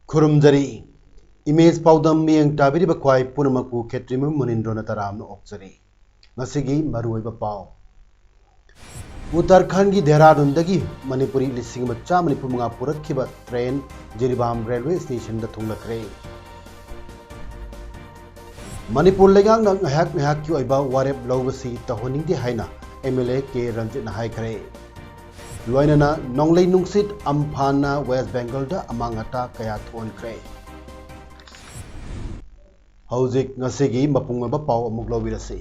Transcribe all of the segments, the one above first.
खुरुमजरी image पाउदम मियंग टाबिरी बख्वाई पुनमकु खेत्रिम मुनिंद्रोना तराम ओक्सरी ngasi maruoiba pau उत्तराखंड की देहरादून दगी मणिपुरी लिसिंग मच्चा मणिपुर मंगा पुरखिबा ट्रेन जिरीबाम रेलवे स्टेशन दा थुंगलखरे मणिपुर लेगांग ngahak ngahak की ओइबा वारेप लौबसी तहोनिंगदि हाइना एमएलए के रंजित हाइखरे लोइनना नोंगलै नुंगसित अम्फाना वेस्ट बेंगल दा अमांगता कया थोनखरे हौजिक ngasi मपुंगबा पाव अमुक लौबिरसी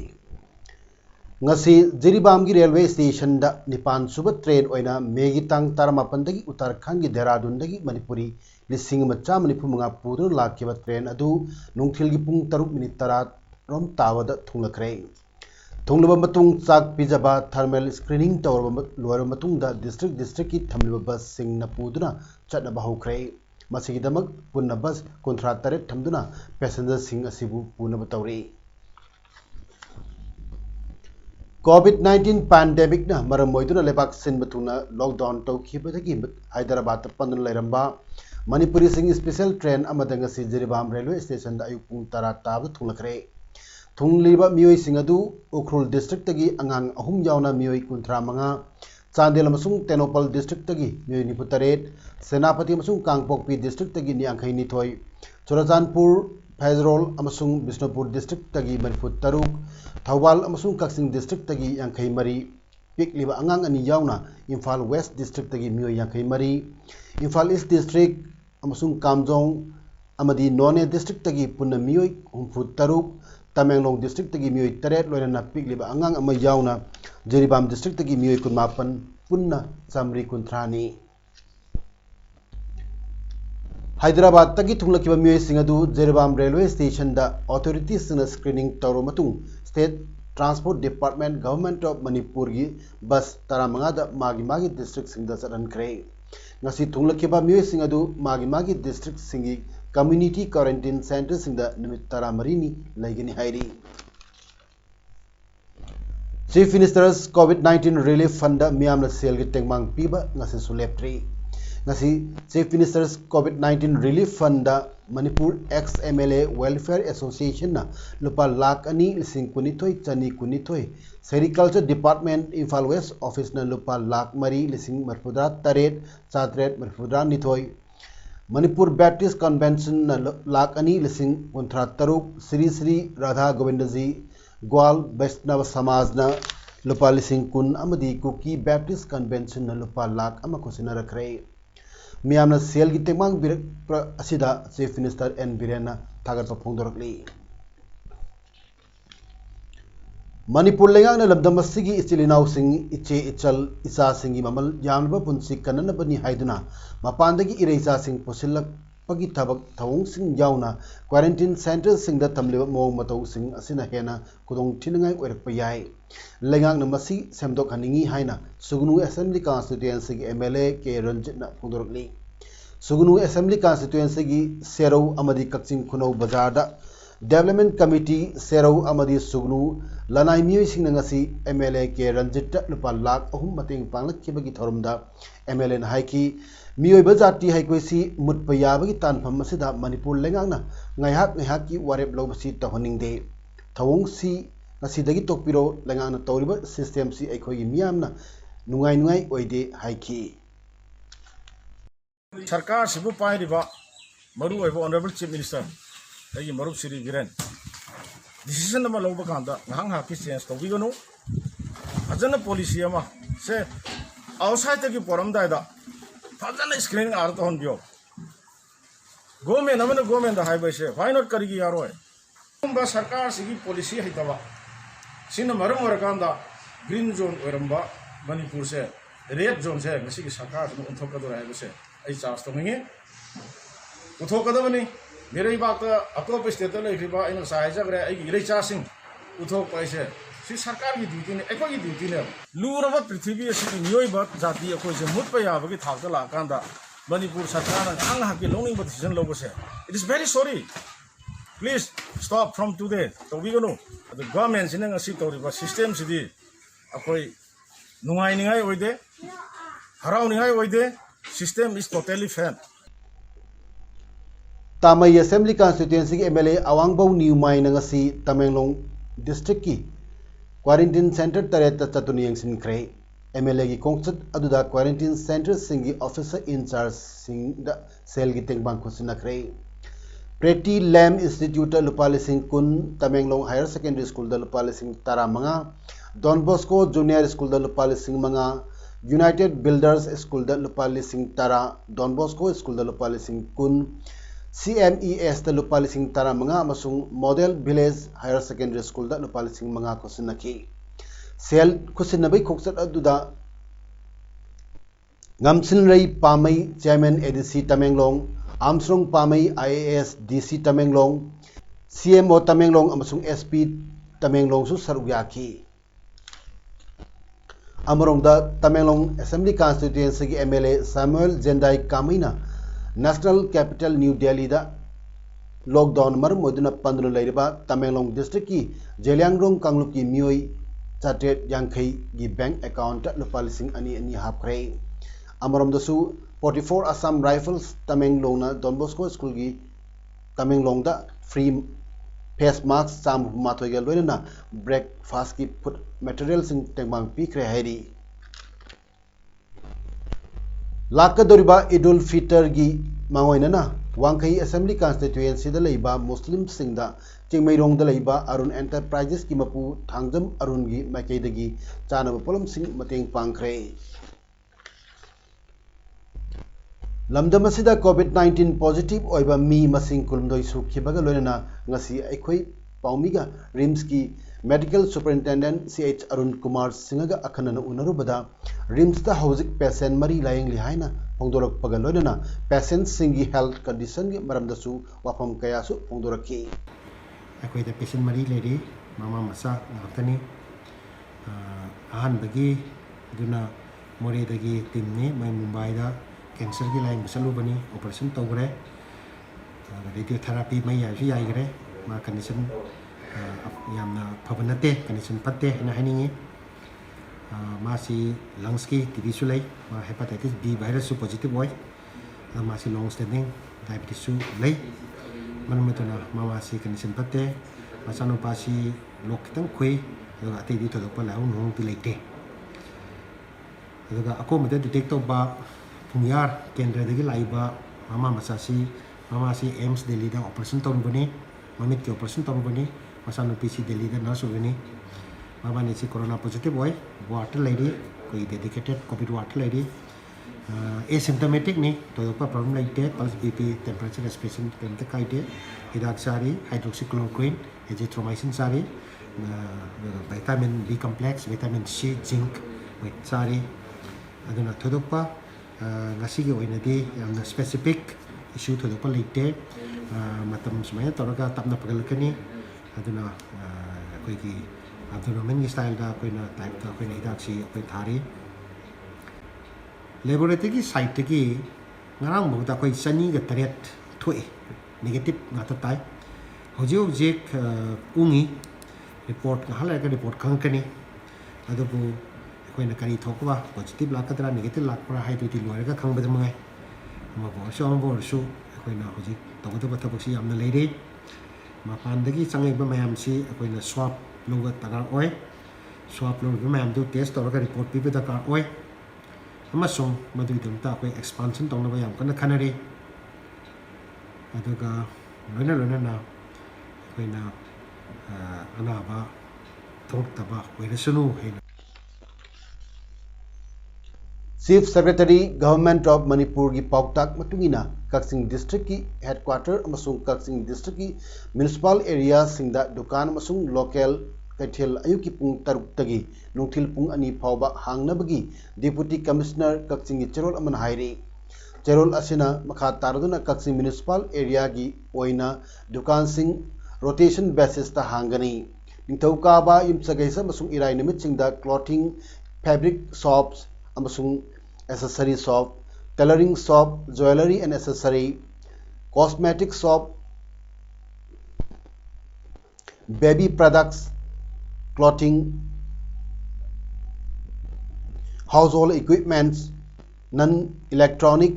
ngasi जिरीबाम की रेलवे स्टेशन दा निपान सुब ट्रेन ओइना मेगी तांग तारामापन दगी उत्तराखंड की देहरादून दगी मणिपुरी लिसिंग मच्चा मणिपुर मंगा पुदुन लाखिबा ट्रेन अदु नुंगथिल की पुंग 3:10 रोम तावदा थुंगलखरे थुंगलबा मतुंग चाक पिजबा थर्मल स्क्रीनिंग तौरबा लोरबा मतुंगदा डिस्ट्रिक्ट की थमलिबा बस सिंगना पुदुना चटनबा हौखरे मसिगिदमक पुन्ना बस 38 थमदुना पैसेंजर सिंग असिबु पुनबा तौरी कोविड-19 पैंडेमिक ना मरम मोइदुना लेबाक सिनबा थुंगना लॉकडाउन तौखिबदगी हैदराबाद पंदुन लेरंबा मणिपुरी सिंग स्पेशल ट्रेन अमदंगसी जिरीबाम रेलवे स्टेशन दा अयुक पुंग 10 ताब थुंगलखरे थुंगलिबा मियोई सिंग अदु उखरुल डिस्ट्रिक्ट तगी अंगांग अहुम यावना मियोई 35 चांदेल अमसुंग तेनोपल डिस्ट्रिक्ट तगी मियोई 93 सेनापति अमसुंग कांगपोकपी डिस्ट्रिक्ट तगी 92 चुराचानपुर फैजरोल अमसुंग बिष्णुपुर डिस्ट्रिक्ट तगी 43 थौबाल अमसुंग कक्सिंग डिस्ट्रिक्ट तगी 53 पिकलिबा अंगांग अनि यावना इम्फाल वेस्ट डिस्ट्रिक्ट तगी मियोई 53 इम्फाल ईस्ट डिस्ट्रिक्ट अमसुंग कामजोंग अमदी नोने डिस्ट्रिक्ट तगी पुन्ना मियोई 63 तमेंगलोंग डिस्ट्रिक्ट तगी मियोई 3 लोइना पिकलिबा अंगांग अमा यावना जिरीबाम डिस्ट्रिक्ट तगी मियोई 19 पुन्ना चामरी 13 हैदराबाद तगी थुंगलखिबा मियोई सिंग अदु जिरीबाम रेलवे स्टेशन दा ऑथोरिटीज सिंग स्क्रीनिंग तौरो मतुंग state transport department government of Manipur की बस 15 दा मागी डिस्ट्रिक्ट सिंग दा चरनखरे ngasi थुंगलखिबा मियोई सिंग अदु मागी डिस्ट्रिक्ट सिंगी कम्युनिटी क्वारंटाइन सेंटर सिंग दा निमित 13 नि लैगनि हाइरी चीफ मिनिस्टर्स कोविड-19 रिलीफ फंड मियामना सेल की टेंगमांग पीबा ngasi सुलेप्ट्री ngasi चीफ मिनिस्टर्स कोविड-19 relief fund Manipur ex MLA welfare association ना लुपा lakh 2,19,200 sericulture department Imphal west office ना लुपा लाख 4,43,700 मणिपुर बैप्टिस्ट कन्वेंशन ना लाख 2,63 श्री श्री राधा गोविंद जी ग्वाल वैष्णव समाज ना लुपा 10,000 अमदी कुकी बैप्टिस्ट कन्वेंशन ना लुपा लाख अमा खुसिना रखरे मियामना सेल की तेमांग बिरक असिदा चीफ मिनिस्टर एन बिरेना थागत फोंदोरकली मणिपुर लेंगांग ना लमदम मसिगी इचिलिनाउ सिंग इचे इचल इसा सिंगी ममल यामलबा पुंसी कननबनी हाइदुना मपानदगी इरेसा सिंग पोसिलक पगी थबक थवंग सिंग यावना क्वारंटाइन सेंटर सिंग दा थमलिबा मोंग मतौ सिंग असिना हेना कुदोंग थिनंगाई ओइरकप याय लेंगांग ना मसी सेमदोक हनिंगी हाइना सुगनु असेंबली कॉन्स्टिट्यूएंसी की एमएलए के रंजित ना फोंदोरकली सुगनु असेंबली कॉन्स्टिट्यूएंसी की सेरौ अमदी कक्सिंग खुनौ बाजार दा डेवलपमेंट कमिटी सेरौ अमदी सुगनु लनाई मियोई सिंग ngasi एमएलए के रंजित लुपा लाख 3 मतेंग पांगलखिबगी थोरमदा एमएलए ना हाइकी मियोई बजाती हाइकोसी मुटप याबगी तानफम मसिदा मणिपुर लेंगांगना ngaihak ngaihak की वारेप लौबसी तहोनिंगदे थवंग सी ngasi दगी तोकपिरो लेंगांगना तौरिबा सिस्टम सी अखोगी मियामना नुंगाई नुंगाई ओइदे हाइकी सरकार सिबु पाइरिबा मरु ओइबा ऑनरेबल चीफ मिनिस्टर अगी मरुप श्री वीरेन डिसीजन अमा लौबा कांदा ngahang ha ki चेंज तौबिगनु फजन पॉलिसी अमा से आउटसाइड तगी पोरमदाय दा फजन स्क्रीनिंग आर तो हनबियो गवर्नमेंट दा हाइबे से व्हाई नॉट करिगी यारोय बा सरकार सिगी पॉलिसी हैतबा सिन मरम ओरकांदा ग्रीन जोन ओरंबा मणिपुर से रेड जोन से ngasi की सरकार से उन्थोकदो हाइबे से आई चार्ज तोंगे उथोकदबनी मेरे बात अतोप स्टेट लेखिबा इन साइजग्रे इरेचासिंग उथोक पैसे सी सरकार की ड्यूटी ने अखोई ड्यूटी ने लूरब पृथ्वी असि मियोइब जाति अखोई से मुतप याबगी थाकदा लाकांदा मणिपुर सरकार अंग हकी लोनिंग डिसीजन लोबसे it is very sorry please stop from today तोबिगनो द गवर्नमेंट सिने ngasi तोरिबा सिस्टम सिदि अखोई नुंगाइनिंगाई ओइदे हराउनिंगाई ओइदे system is totally fail Tamai Assembly Constituency MLA Awangbau Niumai Nangasi Tamenglong District ki Quarantine Center Tareta Chatuni Yangsinkre MLA ki Kongsat Aduda Quarantine Center Singi Officer in Charge Sing da Sel gi Tengbang Kusinakre Pretty Lamb Institute Lupali Singh Kun Tamenglong Higher Secondary School da Lupali Singh Taramanga Don Bosco Junior School da Lupali Singh Manga United Builders School da Lupali Singh Tara Don Bosco School da Lupali Singh Kun CMES da Lupali Singh Tara Manga Masung Model Village Higher Secondary School da Lupali Singh Manga Kusinaki Sel Kusinabai Koksat Aduda Ngamsin Ray Pamai Chairman ADC Tamenglong Armstrong Pamai IAS DC Tamenglong CMO Tamenglong Amasung SP Tamenglong Su Saruyaki Amarong da Tamenglong Assembly Constituency ki MLA Samuel Jendai Kamina National Capital New Delhi da lockdown mar moduna pandru leiriba Tamenglong district ki Jeliangrong Kanglup ki mioi chatet yangkhai gi bank account lupal sing ani ani hapkre amarom dasu 44 Assam Rifles Tamenglong na Don Bosco school gi Tamenglong da free face mask sam mathoi gel loina breakfast ki food material sing tengmang pikre hairi Lakadoriba Idul Fitr gi mangoinana Wangkai Assembly Constituency da leiba Muslim Singda Chingmairong da leiba Arun Enterprises ki mapu thangjam Arun gi makai dagi chanaba polam sing mateng pangkre Lamdam asida COVID-19 positive oiba mi masing kulmdoi sukhibaga loinana ngasi aikhoi paumiga RIMS ki Medical Superintendent CH Arun Kumar Singaga akhanana unarubada RIMS da hauzik patient mari laying lihaina pongdorak pagaloina patient singi health condition gi maramdasu wafam kayasu pongdoraki akoi da patient mari lady mama masa ngakani ahan bagi duna more dagi team ni mai Mumbai da cancer gi laying salu bani operation tawre radiotherapy mai ya ji ai gre ma condition yamna phabanate condition patte na haningi masi lungs ki TB su lei ma hepatitis B virus su positive boy masi long standing diabetes su lei manmatuna mama si condition patte masano pasi lok tang khoi ati di thodok pa lau nong ti leite aduga ako mate detect to ba pungyar kendra degi laiba mama masasi mama si AIMS Delhi da operation ton bani mamit ki operation ton bani masano PC Delhi da nurse bani mama ni si corona positive boy water lady koi dedicated covid water lady asymptomatic ni to pa problem like that pulse BP temperature respiration temte kaite hidak sari hydroxychloroquine azithromycin sari vitamin B complex vitamin C zinc with sari aduna thodopa ngasi gi oina di yamna specific issue thodopa like that matam sumaya toraga tapna pagalkani aduna koi ki abdomen style da koi na type da koi na hidak si koi thari laboratory ki site ki ngarang mo ta koi sani ga taret thoi negative na ta tai hoji object ungi report ka hala ka report khang kani adu bu koi na kari thokwa positive la ka tra negative la pra hai ti loi ka khang ba mai ma bo so bo su koi na hoji to ko ta si am na leire ma pan da ki changai ba mayam si koi na swab loga tagar oi swab lo ba mayam du test to ka report pi ba ta oi amasong madui dum ta koi expansion tong na ba yam kana khanari aduga loina na koi na ana ba thok ta ba koi na sunu he Chief Secretary Government of Manipur gi Pauktak matungina Kaksing District ki headquarter amasung Kaksing District ki municipal area singda dukan amasung local Kaithil ayuki pung taruk tagi nungthil pung ani phawba hangnabagi Deputy Commissioner Kaksing gi Cherol aman hairi चेरोल असिना मखा तारदुना Kakching municipal area की ओइना दुकान Singh rotation basis ता हांगनी निंथौकाबा युमसगैसा मसुंग इराई निमितसिंगदा क्लॉथिंग फैब्रिक शॉप्स अमसुंग accessory shop, tailoring shop, jewelry and accessory, cosmetic shop, baby products, clothing, household equipments, non-electronic,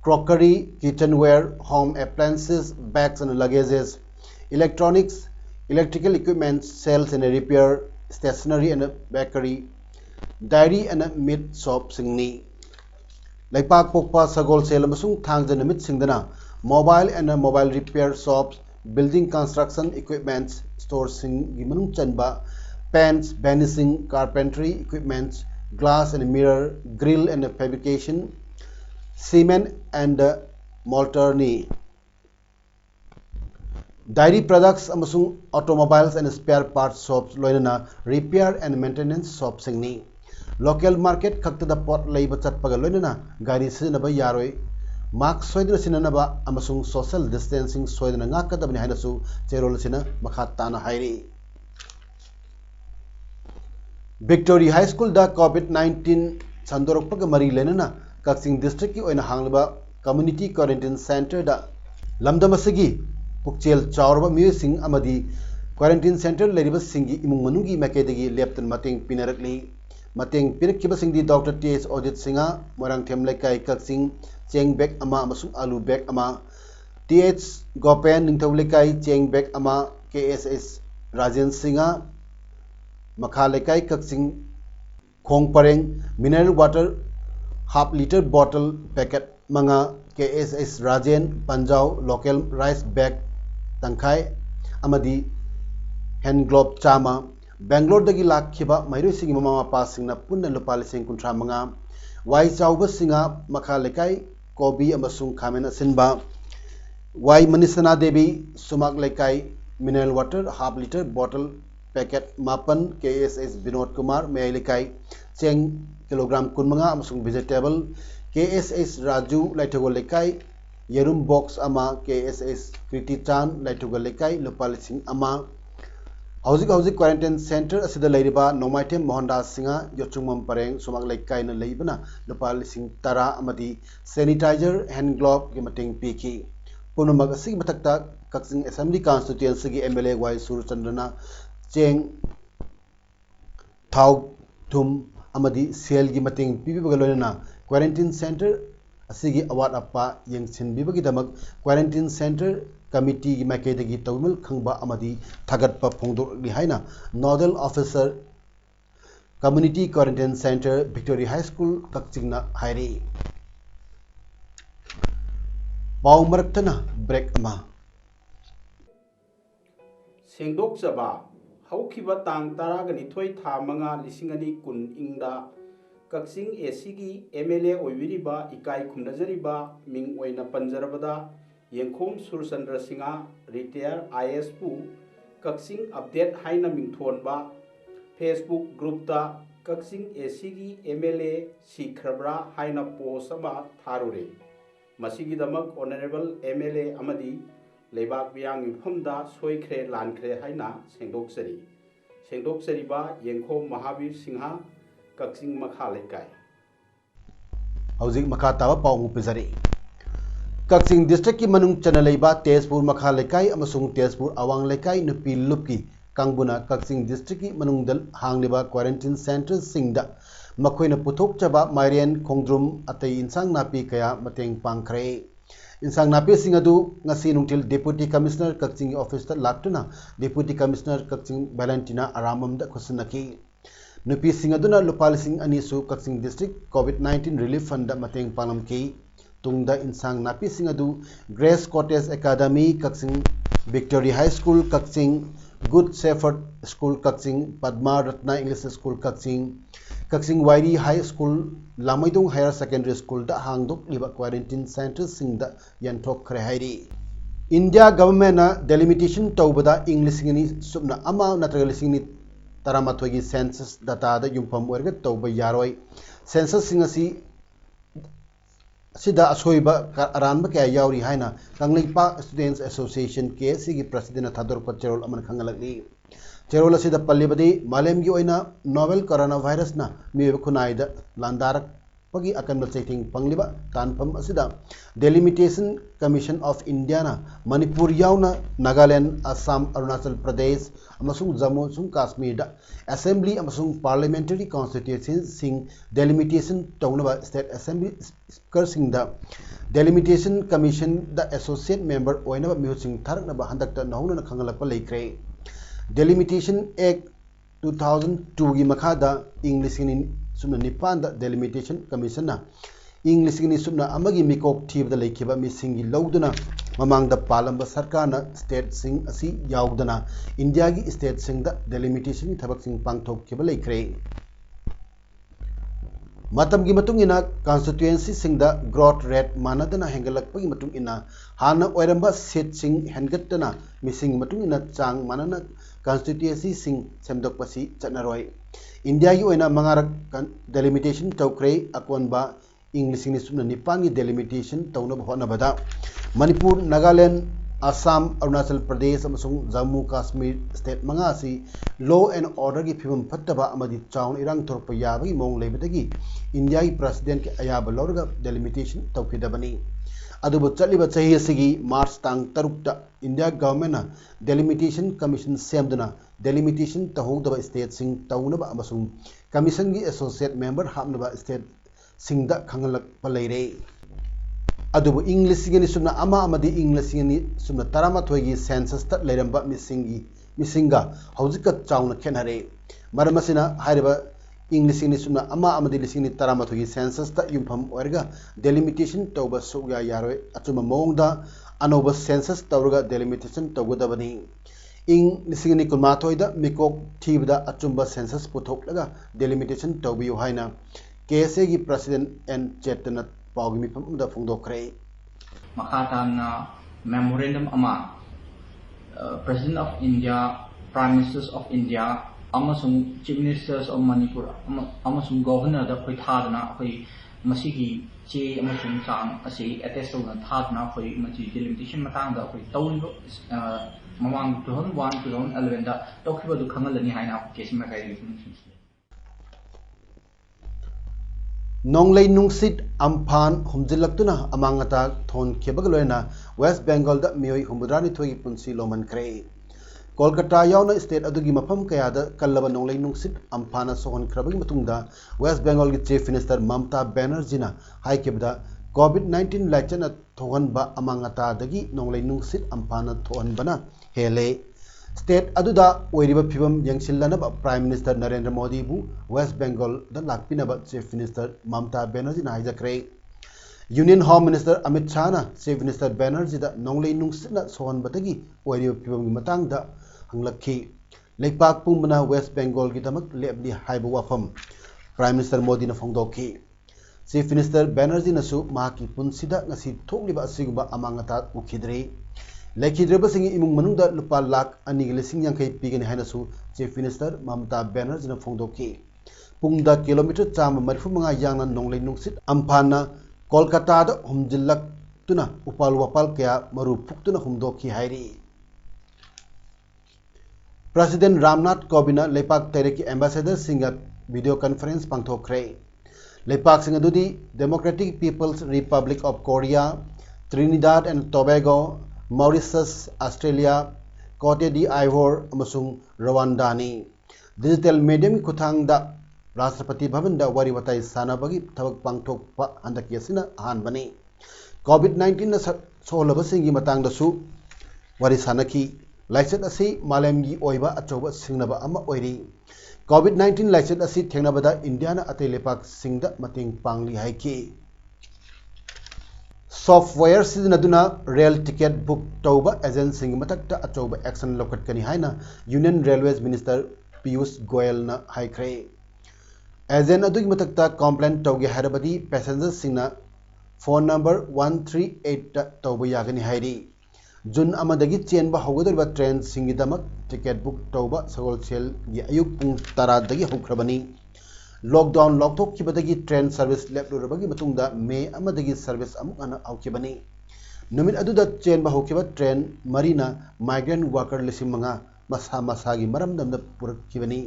crockery, kitchenware, home appliances, bags and luggages, electronics, electrical equipment, sales and repair, stationery and bakery, dairy and meat shop singni. Laipak pokpa sagol sel amasung thangja namit singdana mobile and mobile repair shops, building construction equipments stores sing gi manung chanba, paints, vanishing, carpentry equipments, glass and mirror, grill and fabrication, cement and mortar ni, dairy products amasung automobiles and spare parts shops loinana repair and maintenance shops singni. Local market kaktada pot leiba chatpaga loinana gari sinaba yaroi mark soidna sinanaba amasung social distancing soidna ngakadabni hainasu cherol sina makhatana hairi. Victory High School da COVID-19 sandorokpaga mari lenana Kaksing district ki oina hanglaba community quarantine center da lamdamasigi pukchel chawrba miyosing amadi quarantine center leriba singi imung manungi makedagi leptan mateng pinarakli mateng pirakibasingdi Dr. T.H. Odit Singa Morang Them Lekai Kaksing cheng bag ama amasung alu bag ama T.H. Gopen Ningthau Lekai cheng bag ama KSS Rajen Singa Makha Lekai Kaksing Khong Pareng mineral water half liter bottle packet manga KSS Rajen Panjau local rice bag tangkai amadi hand glove chama Bangalore dagi lakhiba mairoi singi mama mapa singna punna lupa lising kuntra manga wai chauba singa makha lekai kobi amasung khamena sinba wai manisana devi sumak lekai mineral water half liter bottle packet mapan KSS Binod Kumar mai lekai cheng kilogram kunmanga amasung vegetable KSS Raju laithogo lekai yerum box ama KSS Kriti Chan laithogo lekai lupa lising ama Hauzik quarantine center asida leiriba Nomaitem Mohandas Singa Yochungmam Pareng Sumak Lekai na leibana lupa lising tara amadi sanitizer hand glove gi mateng piki punumag asig matakta Kaksing Assembly constituency gi MLA Y Surchandana cheng thau thum amadi sel gi mateng pibi bagalona quarantine center asigi award appa yengsin bibagi damak quarantine center committee gi makedagi tawmil khangba amadi thagatpa phongdor li haina nodal officer community quarantine center Victory High School Kakchingna hairi baw maraktana break ama sengdok jaba haukiba tang taragani thoi tha manga lisingani kun ingda Kaksing ACG MLA oibiriba ikai khumnajariba ming oina panjarabada Yengkhom Surchandra Singa retire IS pu Kaksing update haina mingthonba Facebook group ta Kaksing ACG MLA Sikhrabra haina post ama tharure masigi damak honorable MLA amadi leibak biang imhamda soikhre lankhre haina sengdoksari ba Yengkhom Mahavir Singha Kaksing Makha Lekai Hauzik Makha Tawa Paung Pizari Kaksing district ki manung chana leiba Tezpur Makha Lekai amasung Tezpur Awang Lekai nupi lupki kangbuna Kaksing district ki manung dal hangliba quarantine center singda makoina puthok chaba Mairian Khongdrum atai insang napi kaya mateng pangkhre insang napi singadu ngasi nungtil deputy commissioner Kaksing office ta laktuna deputy commissioner Kaksing Valentina Aramam da khusunaki nupi singaduna lupalising anisu Kaksing district COVID-19 relief fund da mateng palamki tungda insang napi singadu Grace Cottage Academy Kaksing Victory High School Kaksing Good Shepherd School Kaksing Padma Ratna English School Kaksing Wairi High School Lamaidong Higher Secondary School da hangdok liba quarantine center singda yanthok khre hairi India government na delimitation tawbada English ni subna ama natraga lisingni taramathoi gi census data da yumpham orga tawba yaroi census singasi सिदा असोइबा अरानबा क्या यावरी हाइना कांगलेपा students association के सिगी president थादोरप चेरोल अमन खंगलगली चेरोल असिदा पल्लिबदी मालेमगी ओइना novel corona virus ना मियब खुनाइदा लांदारक पगी अकन चैथिंग पंगलिबा तानफम असिदा delimitation commission of India ना मणिपुर यावना नागालैंड असम अरुणाचल प्रदेश अमसुंग जम्मू सुंग कश्मीर दा assembly अमसुंग parliamentary constitution सिंग delimitation तौनबा state assembly speaker सिंग दा डेलिमिटेशन कमीशन दा एसोसिएट मेंबर ओइनबा मिहुसिंग थारकनबा हंदकता नहुना खंगलप लेख्रे डेलिमिटेशन एक्ट 2002 की मखादा इंग्लिश सुमना निपान दा डेलिमिटेशन कमीशन ना इंग्लिश सुमना अमगी मिकोक थीबदा लेखिबा मिसिंगी लौदना ममांगदा पालंबा सरकार ना स्टेट सिंग असी यावदना इंडिया की स्टेट सिंग दा डेलिमिटेशन की थबक सिंग पांगथोकखिबा लेख्रे मतम की मतुंग इना कॉन्स्टिट्यूएंसी सिंग दा ग्रोथ रेट मानदना हेंगलकपगी मतुंग इना हाना ओइरंबा सीट सिंग हेंगतना मिसिंग मतुंग इना चांग मानना कॉन्स्टिट्यूएंसी सिंग सेमदोकपसी चटनरोय इंडिया की ओइना मंगारक डेलिमिटेशन तौक्रे अकोनबा इंग्लिश सुमना निपान की डेलिमिटेशन तौनब होनबदा मणिपुर नागालैंड असम अरुणाचल प्रदेश अमसुंग जम्मू कश्मीर स्टेट मंगासी लॉ एंड ऑर्डर की फिवम फत्तबा अमदी चाउन इरांग थोरप याबगी मोंग लेबदगी इंडिया की प्रेसिडेंट के अयाब लौरगा डेलिमिटेशन तौखिदबनी अदुबु चलिबा चही असिगी मार्च तांग तरुकता इंडिया गवर्नमेंट डेलिमिटेशन कमीशन सेमदना डेलिमिटेशन तहोदबा स्टेट सिंग तौनबा अमसुंग कमीशन की एसोसिएट मेंबर हामनबा स्टेट सिंग दा खंगलक पलेरे अदुबु इंग्लिश गिनी सुमना अमा अमदी इंग्लिश गिनी सुमना तरामाथोय की सेंसस ता लेरंबा मिसिंगा हौजिक चाउना खेनरे मरमसिना हाइरबा इंग्लिश गिनी सुमना अमा अमदी लिसिंगनी तरामाथोय की सेंसस ता युमफम ओरगा डेलिमिटेशन तौबा सुया यारोय अचुमा मोंगदा अनोबा सेंसस तौरगा डेलिमिटेशन तौगदबनी इंग लिसिंगनी कुमाथोयदा मिकोक थीबदा अचुम्बा सेंसस पुथोकलगा डेलिमिटेशन तौबियो हाइना केएसए की प्रेसिडेंट एन चेतन पाउगी मिफम फोंदोखरे मखाताना मेमोरेंडम अमा president of India prime ministers of India अमसुंग चीफ मिनिस्टर्स ऑफ मणिपुर अमसुंग गवर्नर दा खोई थादना खोई मसीगी चे अमसुंग चांग असे अटेस्ट तौना थादना खोई मची डेलिमिटेशन मतांग दा खोई तौन ममांग 2001 2011 दा तौखिबदु खंगलनी हाइना केस मकाई नोंगलै नुंगसित अम्फान हुमजिलक्तुना अमांगता थोन खेबग लोयना वेस्ट बेंगल दा मियोय हुमद्रानी थोगी पुंसी लोमनख्रे कोलकाता यावना स्टेट अदुगी मफम कयादा कल्लबा नोंगलै नुंगसित अम्फाना सोहन खरबगी मतुंगदा वेस्ट बेंगल की चीफ मिनिस्टर ममता बनर्जीना हाइकेबदा कोविड-19 लाइचना थोहनबा अमांगता दगी नोंगलै नुंगसित अम्फाना थोहनबना हेले स्टेट अदुदा ओइरिबा फिवम यंगसिलनबा प्राइम मिनिस्टर नरेंद्र मोदी बु वेस्ट बेंगल दा लाकपिनबा चीफ मिनिस्टर ममता बनर्जी ना हाइजक्रे union home minister Amit Shah ना चीफ मिनिस्टर बनर्जी दा नोंगलै नुंगसिना सोहनबदगी ओइरिबा फिवम की मतंगदा हंगलखी लेपाक पुंबना वेस्ट बेंगल की दमक लेबली हाइबा वाफम प्राइम मिनिस्टर मोदी ना फोंदोखी चीफ मिनिस्टर बनर्जी नसु माकी पुंसिदा ngasi थोकलिबा असिगुबा अमांगता उखिद्रे लेखिद्रबसिंग इमुंग मनुंगदा लुपा लाख 2.50 पीगनी हाइनसु चीफ मिनिस्टर ममता बनर्जी ना फोंदोखी पुंगदा किलोमीटर चाम 35 यांगना नोंगलै नुंगसित अम्फाना कोलकाता दा हुमजिलक तुना उपाल वपाल क्या मरु फुक्तुना हुमदोखी हाइरी प्रेसिडेंट रामनाथ कोविंद लेपाक तेरे की एम्बेसडर सिंग वीडियो कॉन्फ्रेंस पांगथोखरे लेपाक सिंग अदुदी Democratic People's Republic of Korea Trinidad and Tobago Mauritius Australia Cote d'Ivoire अमसुंग रवांडानी डिजिटल मीडियम खुथांगदा राष्ट्रपति भवन दा वारी वताई सानाबगी थबक पांगथोकपा हंदकी असिना अहानबनी कोविड-19 ना सोहलबसिंगी मतंगदसु वारी सानकी लाइसेट असी मालेमगी ओइबा अचौबा सिंगनबा अमा ओइरी कोविड-19 लाइसेट असी थेंगनबदा इंडिया ना अते लेपाक सिंगदा मतेंग पांगली हाइकी सॉफ्टवेयर सिजनदुना रेल टिकेट बुक तौबा एजेंट सिंग मथक्ता अचौबा एक्शन लौकटकनी हाइना union railways minister Piyush Goyal ना हाइख्रे एजेंट अदुगी मथक्ता कंप्लेंट तौगे हारबदी पैसेंजर सिंगना फोन नंबर 138 तौबा यागनी हाइरी जून अमदगी चेनबा हौगदरबा ट्रेन सिंगिदमक टिकेट बुक तौबा सगोलसेल गी अयुक पुंग 10 दगी हौख्रबनी लॉकडाउन लौथोखिबदगी ट्रेन सर्विस लेपलुरबगी मतुंगदा मे अमदगी सर्विस अमुक अना आउखिबनी नुमित अदुदा चेन बहुखिबा ट्रेन मरीना माइग्रेंट वर्कर लिसिंग मंगा मसा मसागी मरमदमदा पुरखिबनी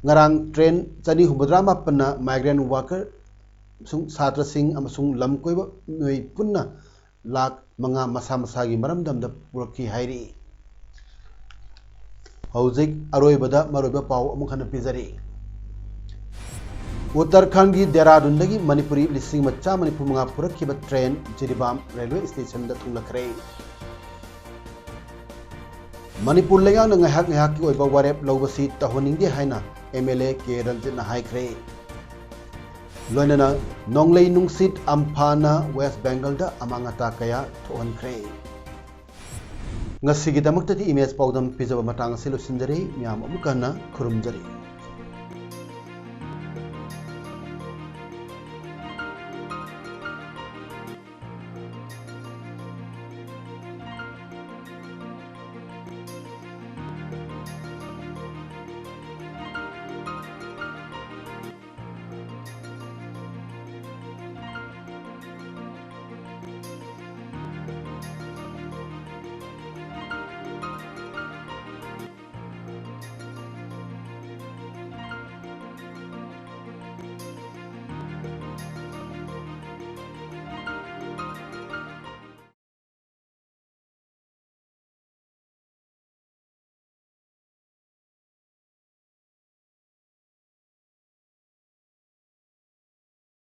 ngarang train chani humudra mapna migrant worker sung satra sing amasung lam koiba noi punna lak manga masa masagi maramdam da purakhi hairi hauzik aroi bada maroiba pau amukhana pizari Uttarakhand gi Dehradun dagi Manipuri lising macha Manipur manga purakhi ba train Jiribam railway station da thunglakre Manipur lengang na ngahak ngahak ki oiba warep lawbasi tahoningdi haina MLA के Ranjit हाईख्रे लोनना नोंगले नुंगसित अम्फाना waste Bengal दा अमांगता कया थोनख्रे ngasi gi damak tati image paudam pijaba matang silu sinjari myam amukana khurumjari